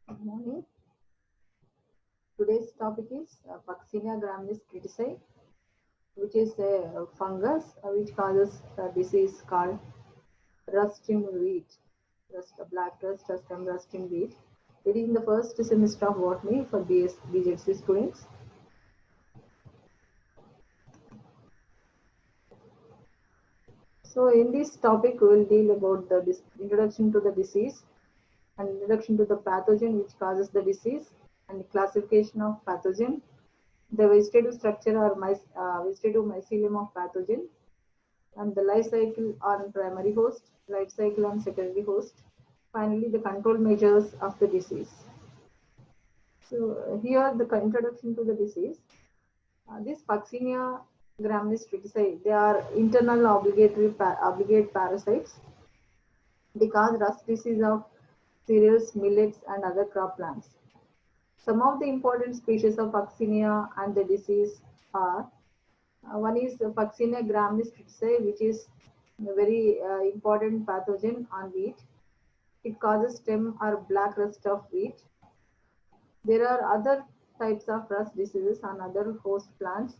Good morning. Today's topic is Puccinia graminis critici, which is a fungus which causes a disease called rust in wheat, black rust or stem rust in wheat. It is in the first semester of botany for BHC students. So, in this topic, we will deal about the introduction to the disease and introduction to the pathogen which causes the disease and the classification of pathogen, the vegetative structure or vegetative mycelium of pathogen, and the life cycle on primary host, life cycle on secondary host, finally the control measures of the disease. So here the introduction to the disease. This Puccinia graminis triticide, they are internal obligate parasites. They cause rust disease of cereals, millets, and other crop plants. Some of the important species of Puccinia and the disease are one is Puccinia graminis triticide, which is a very important pathogen on wheat. It causes stem or black rust of wheat. There are other types of rust diseases on other host plants.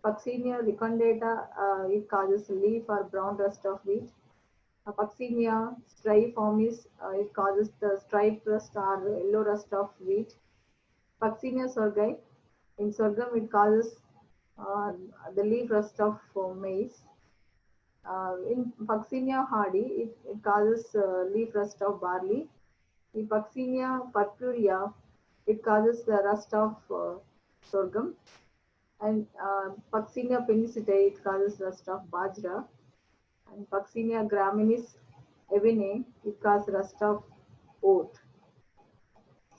Puccinia recondata, it causes leaf or brown rust of wheat. Puccinia striiformis, it causes the striped rust or yellow rust of wheat. Puccinia sorghum, in sorghum it causes uh, the leaf rust of maize. In Puccinia hardy, it causes leaf rust of barley. In Puccinia purpurea, it causes the rust of sorghum. And Puccinia penicillata, it causes rust of bajra. And Puccinia graminis evene, it causes rust of oat.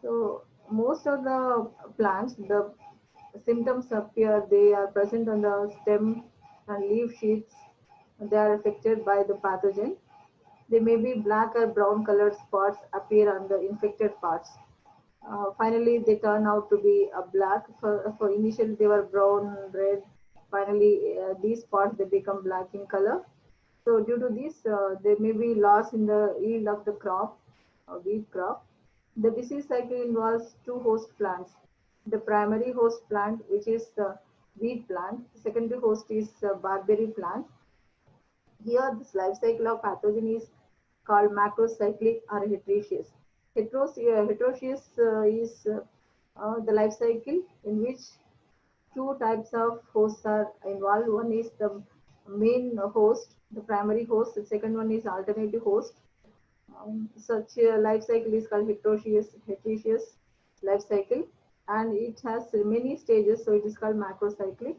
So most of the plants, the symptoms appear, they are present on the stem and leaf sheaths. They are affected by the pathogen. They may be black or brown colored spots appear on the infected parts. Finally, they turn out to be black. For initially, they were brown, red. Finally, these spots they become black in color. So, due to this, there may be loss in the yield of the crop, wheat crop. The disease cycle involves two host plants. The primary host plant, which is the wheat plant. Secondary host is barberry plant. Here, this life cycle of pathogen is called macrocyclic or heterogeneous. Heterogeneous is the life cycle in which two types of hosts are involved. One is the main host, the primary host. The second one is alternative host. Such a life cycle is called heterogeneous life cycle, and it has many stages, so it is called macrocyclic.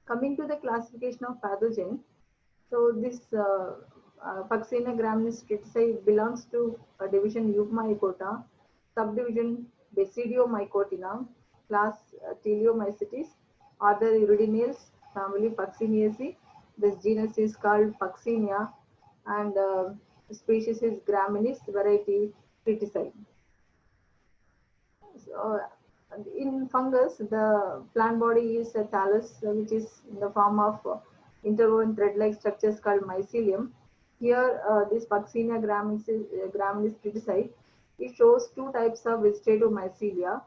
Coming to the classification of pathogen, so this Puccinia graminis triticide belongs to a division Eupomycota, subdivision Basidiomycotina, class Teleomycetes, order Iridinales, family Pucciniaceae. This genus is called Puccinia, and species is graminis, variety triticide. So, in fungus, the plant body is a thallus, which is in the form of interwoven thread-like structures called mycelium. Here, this Puccinia graminis triticide, it shows two types of vegetative mycelia,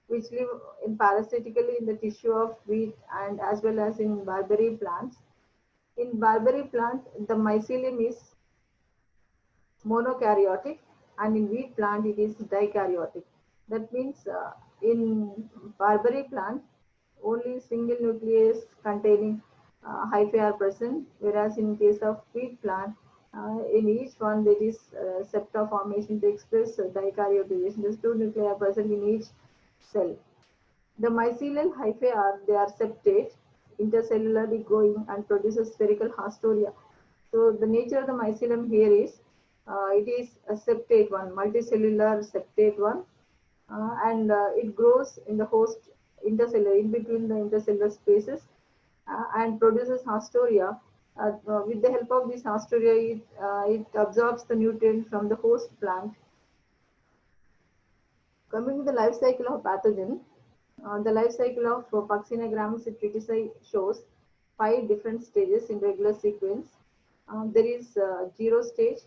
which live in parasitically in the tissue of wheat and as well as in barberry plants. In barberry plant, the mycelium is monokaryotic, and in wheat plant it is dikaryotic. That means in barberry plant only single nucleus containing hyphae are present, whereas in case of wheat plant in each one there is septa formation takes place, dikaryoticization. These two nuclei are present in each cell. The mycelial hyphae are they are septate, intercellularly going and produces spherical hastoria. So the nature of the mycelium here is it is a septate one, multicellular septate one, and it grows in the host intercellular in between the intercellular spaces and produces hastoria. With the help of this hastoria, it absorbs the nutrient from the host plant. Coming to the life cycle of pathogen, the life cycle of Puccinia graminis triticide shows 5 different stages in regular sequence. There is zero stage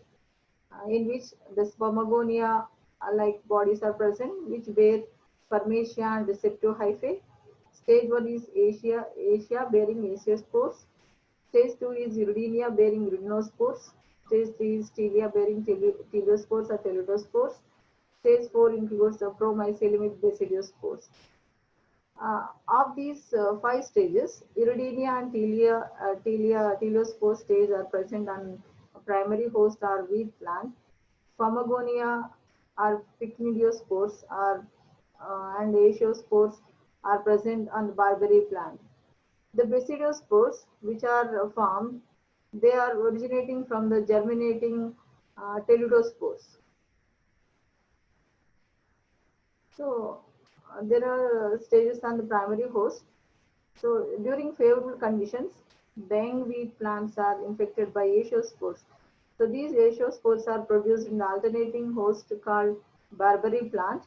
in which the spermagonia like bodies are present, which bear spermatia and receptive hyphae. Stage 1 is Asia bearing asiospores. Stage 2 is Uridinia bearing urinospores. Stage 3 is Telia bearing teleospores or teludospores. Stage 4 includes the promycelium with basidiospores. Of these five stages, Iridinia and teleospore stage are present on primary host or wheat plant. Pharmagonia or pycnidiospores and asiospores are present on the barberry plant. The basidospores, which are formed, they are originating from the germinating teludospores. So there are stages on the primary host. So during favorable conditions, dengue wheat plants are infected by asiospores. So these asiospores are produced in the alternating host called barberry plant.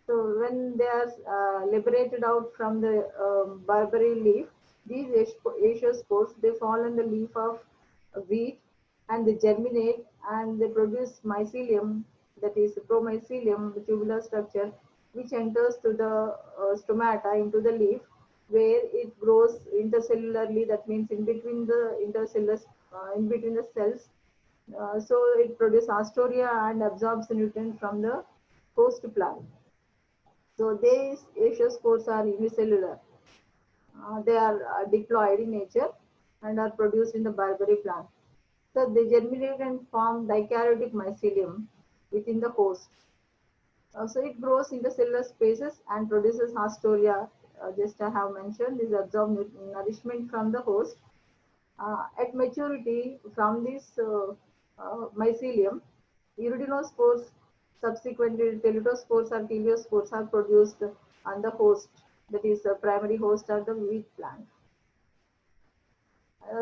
So when they are liberated out from the barberry leaf, these asiospores they fall on the leaf of wheat and they germinate and they produce mycelium, that is promycelium tubular structure, which enters to the stomata into the leaf where it grows intercellularly, that means in between the intercellars, in between the cells. So it produces astoria and absorbs the nutrient from the host plant. So these asiospores are unicellular. They are diploid in nature and are produced in the barberry plant. So they germinate and form dikaryotic mycelium within the host. So it grows in the cellular spaces and produces astoria. Just I have mentioned, this absorb nourishment from the host. At maturity, from this mycelium, iridospores, subsequently teludospores or teleospores are produced on the host, that is the primary host of the wheat plant.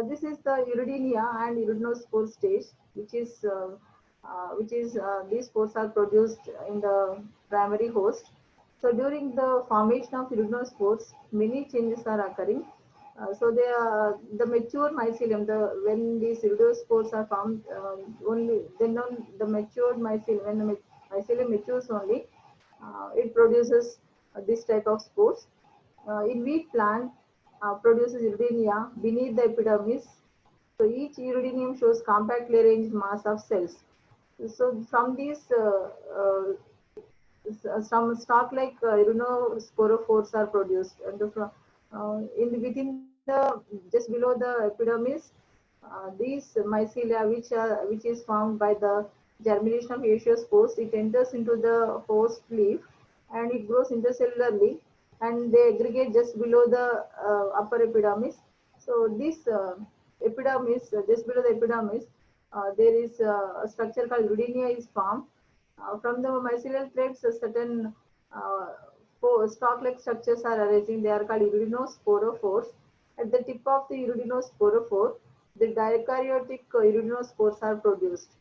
This is the iridinia and iridinospore stage, which is these spores are produced in the primary host. So during the formation of iridinospores, many changes are occurring. So they are the mature mycelium. When these iridospores are formed, only then on the matured mycelium, when the mycelium matures only, it produces this type of spores. In wheat plant, produces iridinia beneath the epidermis. So each iridinium shows compactly arranged mass of cells. So from these, some stalk like irinosporophores are produced, and within the just below the epidermis, these mycelia, which is formed by the germination of asiospores, it enters into the host leaf and it grows intercellularly, and they aggregate just below the upper epidermis. So this epidermis, just below the epidermis, there is a structure called rudinia is formed. From the mycelial threads, a certain stalk-like structures are arising. They are called urinosporophores. At the tip of the urinosporophore, the dikaryotic urinospores are produced.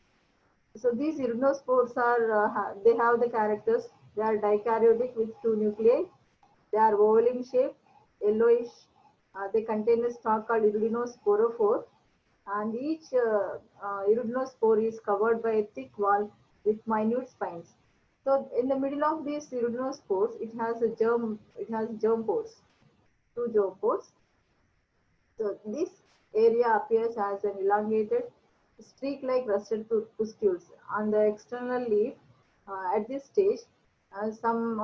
So these urinospores are, they have the characters. They are dikaryotic with two nuclei. They are oval in shape, yellowish. They contain a stalk called urinosporophore, and each urinospore is covered by a thick wall with minute spines. So in the middle of these urinospores, it has a germ. It has germ pores, two germ pores. So this area appears as an elongated streak-like rusted pustules on the external leaf. At this stage, some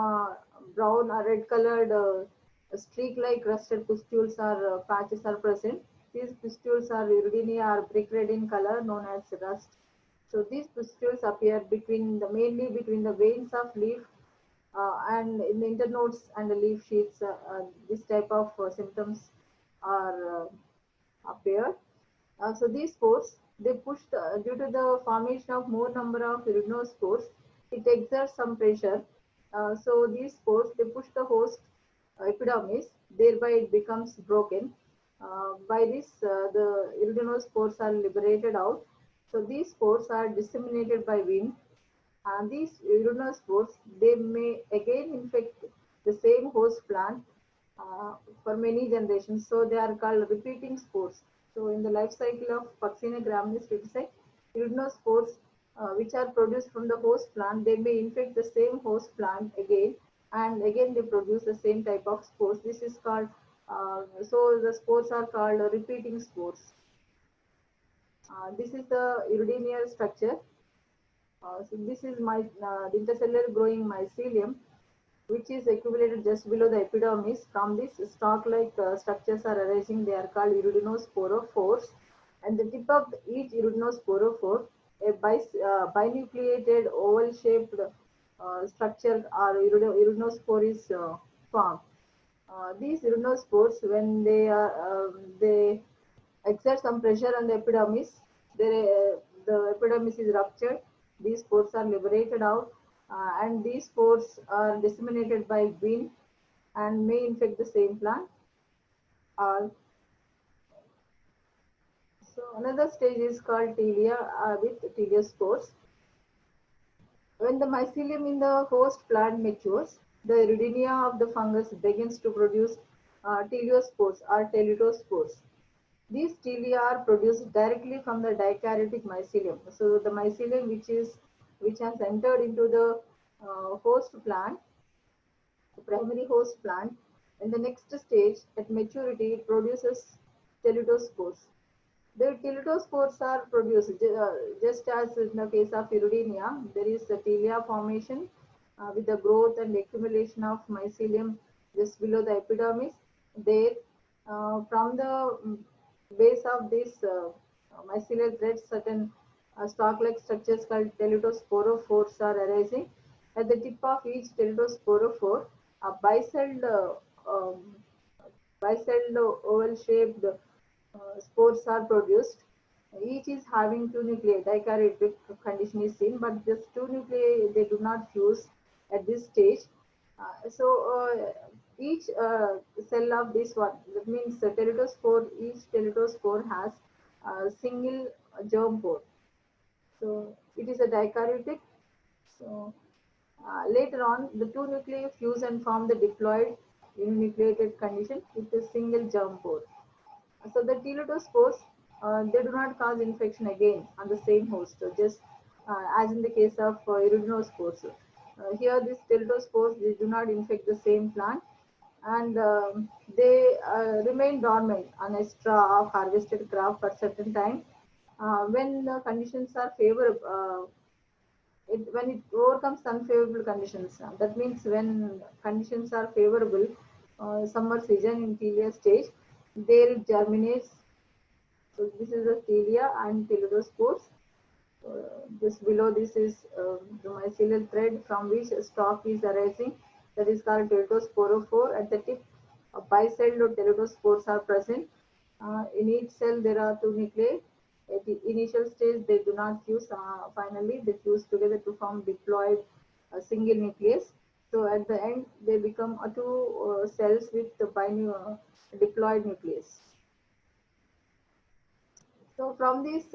brown or red-colored streak-like rusted pustules or patches are present. These pustules are iridinia or brick red in color, known as rust. So these pustules appear mainly between the veins of leaf and in the internodes and the leaf sheaths. This type of symptoms are appear. So these spores, they push due to the formation of more number of urinospores, it exerts some pressure. So these spores, they push the host epidermis, thereby it becomes broken. By this, the urinospores are liberated out. So these spores are disseminated by wind, and these urinospores, they may again infect the same host plant for many generations. So they are called repeating spores. So in the life cycle of Puccina graminis retici, urinospores which are produced from the host plant, they may infect the same host plant again, and again they produce the same type of spores. This is called, so the spores are called repeating spores. This is the iridinyl structure. So this is my the intercellular growing mycelium, which is accumulated just below the epidermis. From this stalk-like structures are arising. They are called iridosporophores. And the tip of each iridosporophore, a binucleated oval-shaped structure or iridospore is formed. These iridospores, when they exert some pressure on the epidermis, the epidermis is ruptured. These spores are liberated out, and these spores are disseminated by wind and may infect the same plant. Uh, so another stage is called telia with teliospores. When the mycelium in the host plant matures, the iridinia of the fungus begins to produce teliospores or teletospores. These telia are produced directly from the dikaryotic mycelium. So the mycelium which has entered into the host plant, the primary host plant, in the next stage at maturity it produces teletospores. The teletospores are produced just as in the case of iridinia. There is a telia formation with the growth and accumulation of mycelium just below the epidermis. There, from the base of this mycelial threads, certain stalk-like structures called teletosporophores are arising. At the tip of each teletosporophore, a bicelled oval-shaped spores are produced. Each is having two nuclei. Dikaryotic condition is seen, but these two nuclei they do not fuse at this stage. So each cell of this one, that means teletospore, each teletospore has a single germ pore. So it is a dikaryotic. So later on, the two nuclei fuse and form the diploid uninucleated condition with a single germ pore. So the teletospores, they do not cause infection again on the same host, so just as in the case of iridinospores. Here, these teletospores, they do not infect the same plant, and they remain dormant on a straw of harvested crop for certain time. When the conditions are favorable, when it overcomes unfavorable conditions, that means when conditions are favorable, summer season in telia stage, there it germinates. So this is the telia and teletospores. Just below this is the mycelial thread from which a stalk is arising. That is called teletosporophore. At the tip, bicelled teletospores are present. In each cell, there are two nuclei. At the initial stage, they do not fuse. Finally, they fuse together to form diploid single nucleus. So at the end, they become two cells with the diploid nucleus. So from these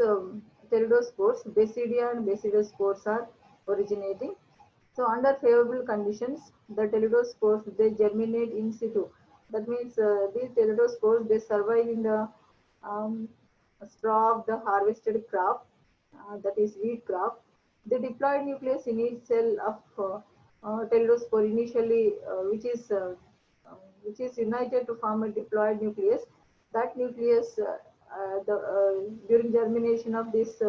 pterodospores, Basidia and basidospores are originating. So under favorable conditions, the pterodospores they germinate in situ. That means these pterodospores they survive in the um, straw of the harvested crop, that is wheat crop. The diploid nucleus in each cell of pterodospore initially, which is united to form a diploid nucleus. That nucleus, during germination of this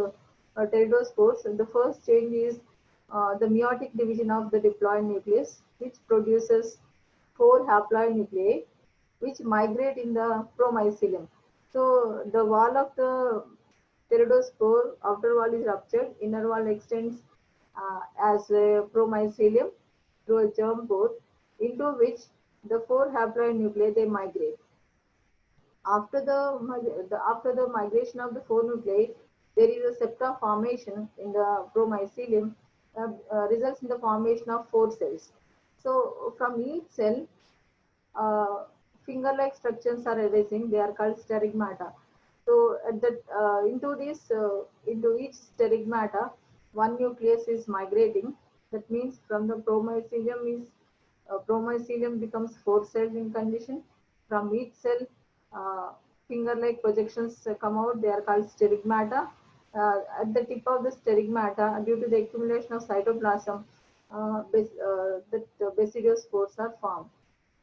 pterodospores, the first change is the meiotic division of the diploid nucleus, which produces four haploid nuclei, which migrate in the promycelium. So the wall of the pterodospore, outer wall is ruptured, inner wall extends as a promycelium through a germ pore, into which the four haploid nuclei they migrate. After the migration of the four nuclei, there is a septa formation in the promycelium, results in the formation of four cells. So from each cell, finger-like structures are arising. They are called sterigmata. So into each sterigmata, one nucleus is migrating. That means from the promycelium becomes four cells in condition. From each cell, uh, finger-like projections come out. They are called sterigmata. at the tip of the sterigmata, due to the accumulation of cytoplasm, the basidiospores are formed.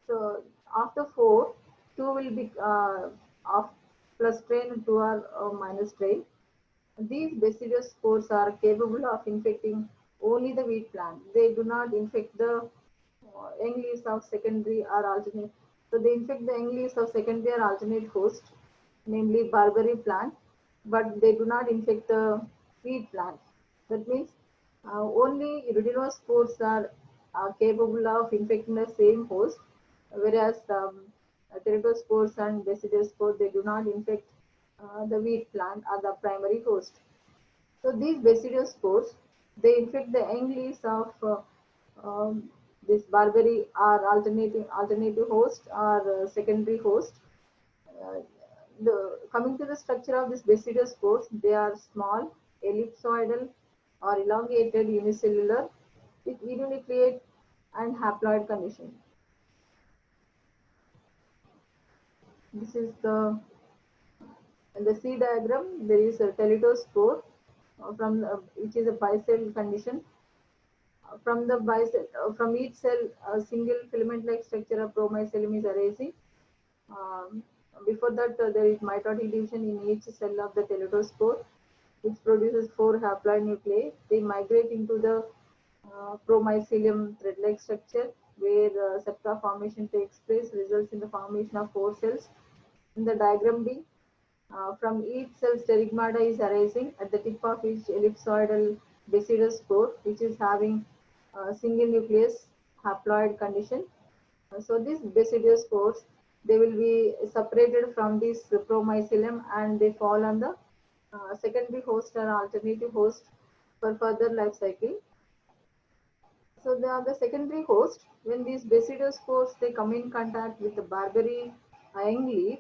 So after 4, 2 will be of plus strain, 2 are minus strain. These basidiospores are capable of infecting only the wheat plant. They do not infect the young leaves of secondary or alternate. So they infect the young leaves of secondary or alternate host, namely barberry plant, but they do not infect the wheat plant. That means only rudinospores are capable of infecting the same host, whereas teratospores and basidiospores, they do not infect the wheat plant or the primary host. So these basidiospores, they infect the young leaves of this barberry or alternative host or secondary host. Uh, Coming to the structure of this basidiospores, they are small, ellipsoidal, or elongated unicellular with uninucleate and haploid condition. This is in the C diagram. There is a teletospore which is a bicell condition. From each cell, a single filament-like structure of promycelium is arising. Um, Before that, there is mitotic division in each cell of the teletospore, which produces 4 haploid nuclei. They migrate into the promycelium thread-like structure, where septa formation takes place, results in the formation of 4 cells. In the diagram B, from each cell, sterigmata is arising at the tip of each ellipsoidal basidospore, which is having a single nucleus haploid condition. So these basidospores, they will be separated from this promycelium and they fall on the secondary host or alternative host for further life cycle. So the secondary host, when these basidospores, they come in contact with the barberry young leaf,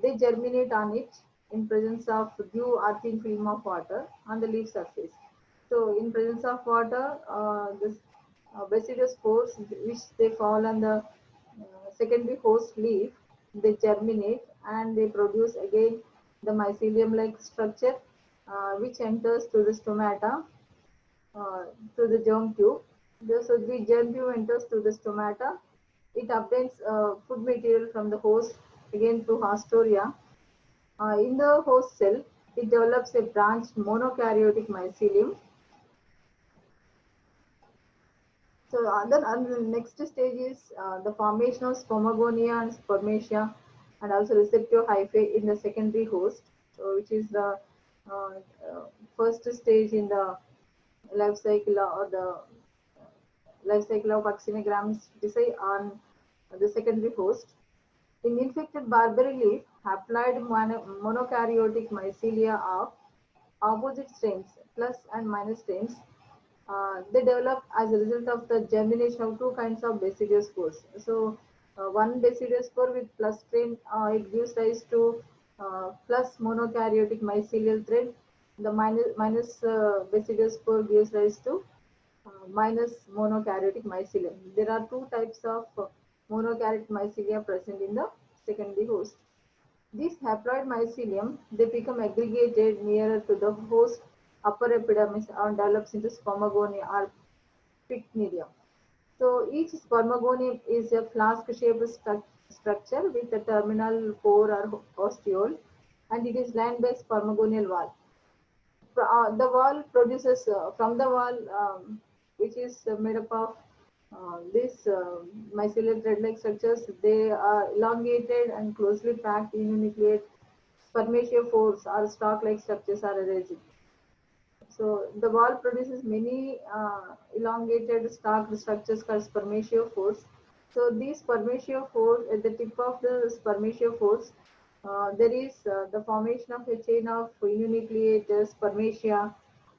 they germinate on it in presence of dew or thin film of water on the leaf surface. So in presence of water, this basidospores, which they fall on the secondary host leaf, they germinate and they produce again the mycelium-like structure, which enters through the stomata, uh, through the germ tube. So the germ tube enters through the stomata. It obtains food material from the host, again through Haustoria. In the host cell, it develops a branched monokaryotic mycelium. So then the next stage is the formation of spermagonia and spermatia, and also receptor hyphae in the secondary host, which is the uh, uh, first stage in the life cycle or the life cycle of Actinogram species on the secondary host. In infected barberry leaf, haploid monokaryotic mycelia of opposite strains, plus and minus strains, they develop as a result of the germination of 2 kinds of basidospores. So, one basidospore with plus strain, it gives rise to plus monokaryotic mycelial thread. The minus basidospore gives rise to minus monokaryotic mycelium. There are 2 types of monokaryotic mycelia present in the secondary host. These haploid mycelium, they become aggregated nearer to the host upper epidermis and develops into spermagonia or pycnidium. So each spermagonium is a flask-shaped structure with a terminal pore or ostiole, and it is lined by spermagonial wall. The wall produces from the wall, which is made up of these mycelial thread-like structures. They are elongated and closely packed uninucleate spermatiophores or stalk-like structures are arising. So the wall produces many elongated stalked structures called spermatiophores. So these spermatiophores, at the tip of the spermatiophores, there is the formation of a chain of uninucleate spermatia.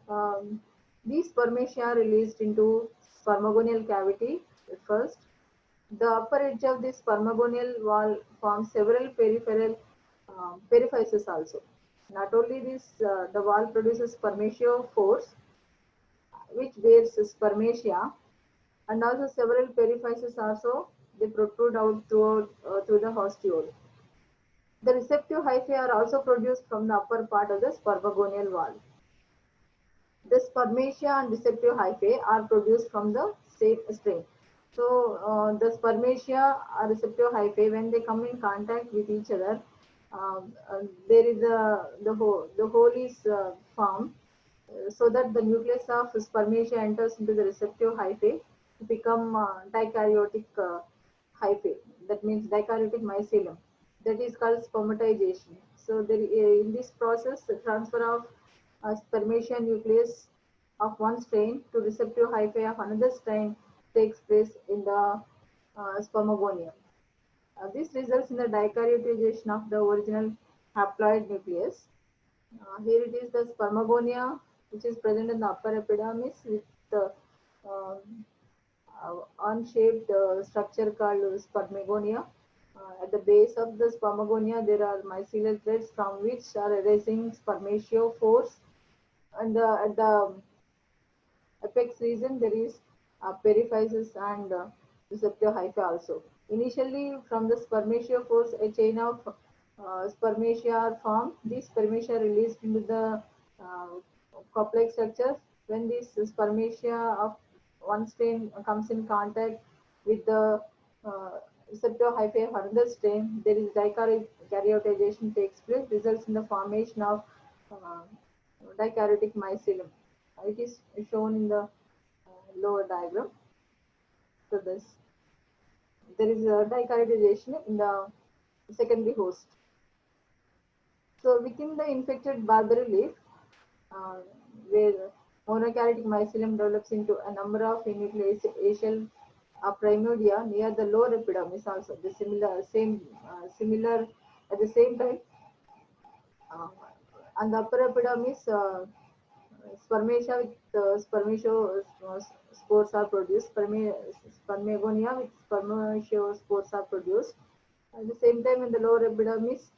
Um, these spermatia are released into spermagonial cavity at first. The upper edge of this spermagonial wall forms several peripheral periphyses also. Not only this, the wall produces spermatiophores, which bears spermatia, and also several periphyses also they protrude out through the ostiole. The receptive hyphae are also produced from the upper part of the spermagonial wall. The spermatia and receptive hyphae are produced from the same strain. So the spermatia or receptive hyphae, when they come in contact with each other, there is the hole is formed so that the nucleus of spermatia enters into the receptive hyphae to become dikaryotic hyphae. That means dikaryotic mycelium. That is called spermatization. So there, in this process, the transfer of spermatia nucleus of one strain to receptive hyphae of another strain takes place in the spermagonium. This results in the dikaryoticization of the original haploid nucleus. Here it is the spermagonia, which is present in the upper epidermis with the unshaped structure called spermagonia. At the base of the spermagonia, there are mycelial threads from which are arising spermatiophores. And at the apex region, there is periphysis and receptor hyphae also. Initially, from the spermatiophores, a chain of spermatia are formed. These spermatia are released into the uh, complex structure. When this spermatia of one strain comes in contact with the uh, receptor hyphae of another strain, there is dikaryoticization takes place, results in the formation of uh, dikaryotic mycelium. It is shown in the lower diagram. So there is a dikaryoticization in the secondary host. So within the infected Barbary leaf, uh, where monokaryotic mycelium develops into a number of enucleational primordia near the lower epidermis also. The similar at the same time, uh, and the upper epidermis, spermatia with spores are produced. Spermagonia with spores are produced. At the same time, in the lower epidermis,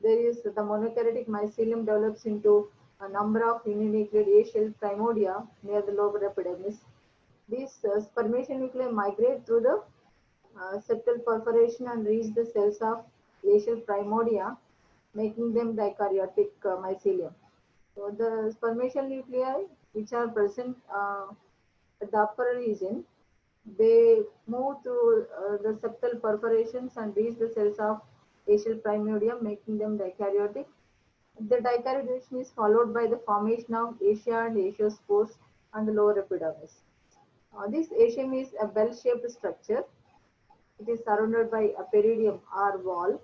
there is the monokaryotic mycelium develops into a number of uninucleate A-shell primordia near the lower epidermis. These spermatia nuclei migrate through the septal perforation and reach the cells of A-shell primordia, making them dikaryotic mycelium. So the spermatial nuclei, which are present at the upper region, they move through the septal perforations and reach the cells of acial primordium, making them dikaryotic. The dikaryoticization is followed by the formation of Asia and Asiospores on the lower epidermis. This Asium is a bell-shaped structure. It is surrounded by a peridium or wall.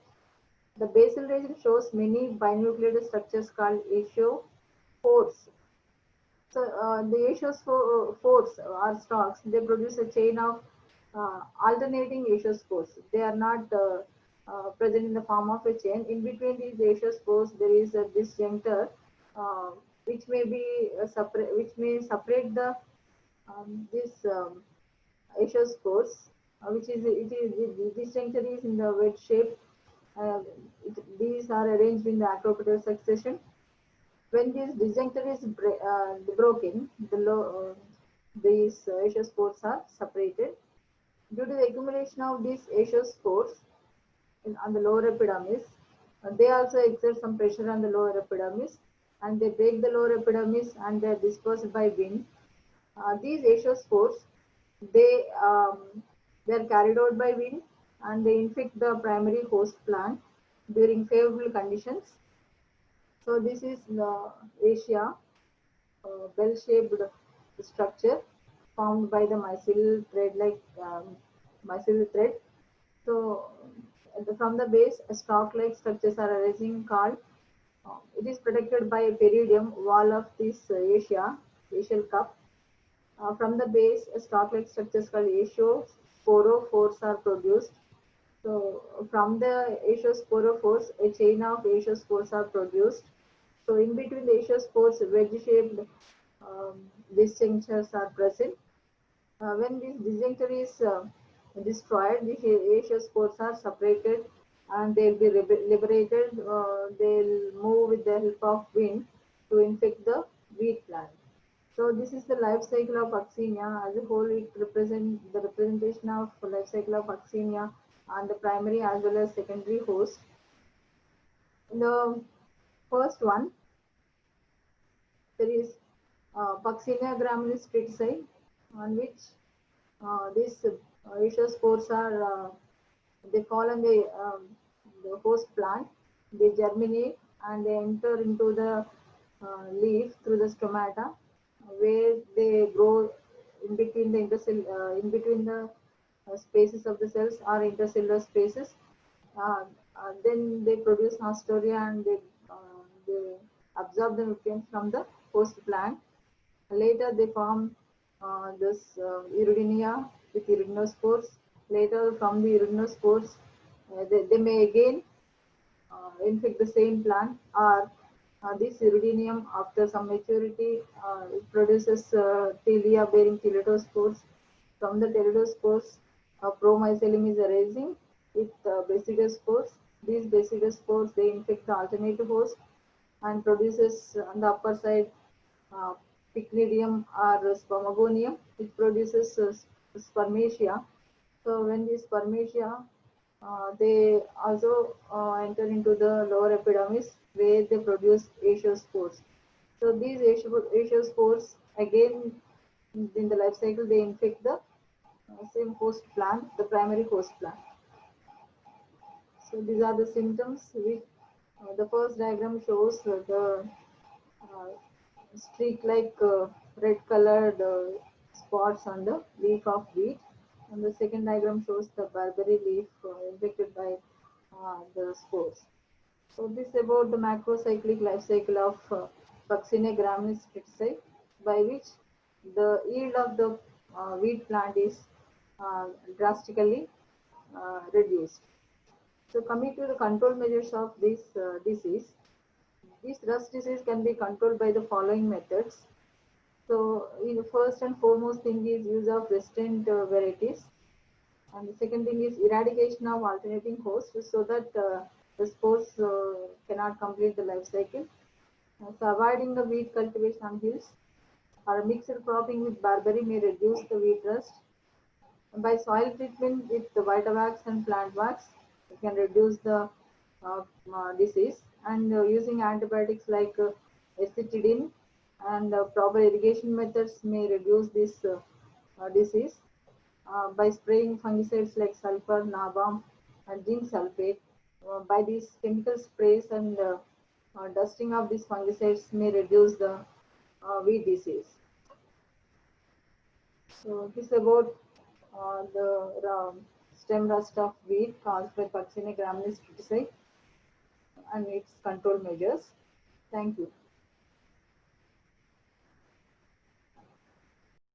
The basal region shows many binucleated structures called asiospores. So the asiospores are stalks. They produce a chain of alternating asiospores. They are not present in the form of a chain. In between these asiospores, there is a disjunctor, uh, which may be which may separate the this asiospores, which is it is the disjunctor is in the wedge shape. Uh, these are arranged in the acropetal succession. When this disjunctor is broken, these asiospores are separated. Due to the accumulation of these asiospores on the lower epidermis, they also exert some pressure on the lower epidermis, and they break the lower epidermis and they are dispersed by wind. These asiospores, they um, they are carried out by wind and they infect the primary host plant during favorable conditions. So this is the Asia bell-shaped structure formed by the mycelial thread-like mycelial thread. So from the base, stalk-like structures are arising called. It is protected by a peridium wall of this acial cup. From the base, stalk-like structures called asiosporophores are produced. So from the asiosporophores, a chain of asiospores are produced. So in between the asiospores, wedge-shaped disjunctures are present. When this disjunctor is destroyed, the asiospores are separated and they'll be liberated. They'll move with the help of wind to infect the wheat plant. So this is the life cycle of Vaccinia. As a whole, it represents the representation of life cycle of Vaccinia on the primary as well as secondary host. The first one, there is Puccinia graminis critici, on which these isospores are they fall on the host plant. They germinate and they enter into the leaf through the stomata, where they grow in between the in between the spaces of the cells or intercellular spaces. Then they produce nostoria and they absorb the nutrients from the host plant. Later, they form this Iridinia with iridinospores. Later, from the iridinospores, they may again infect the same plant, or this iridium, after some maturity, it produces telia bearing teletospores. From the teletospores, promycelium is arising with basidospores. These basidospores, they infect the alternative host and produces on the upper side uh, pycnidium or spermagonium, which produces spermatia. So when these spermatia, they also enter into the lower epidermis where they produce ascospores. So these ascospores again in the life cycle they infect the same host plant, the primary host plant. So these are the symptoms which the first diagram shows the uh, streak-like red colored spots on the leaf of wheat. And the second diagram shows the barberry leaf infected by the spores. So this is about the macrocyclic life cycle of Puccinia graminis critici, by which the yield of the wheat plant is uh, drastically reduced. So coming to the control measures of this disease, this rust disease can be controlled by the following methods. So, the first and foremost thing is use of resistant varieties, and the second thing is eradication of alternating hosts so that the spores cannot complete the life cycle. So, avoiding the wheat cultivation on hills or mixed cropping with barberry may reduce the wheat rust. By soil treatment with the Vitavax and plant wax, it can reduce the disease. And using antibiotics like acetidine and proper irrigation methods may reduce this disease. By spraying fungicides like sulfur, nabam, and zinc sulfate, by these chemical sprays and dusting of these fungicides may reduce the weed disease. So this is about the stem rust of wheat caused by Puccinia graminis critici and its control measures. Thank you.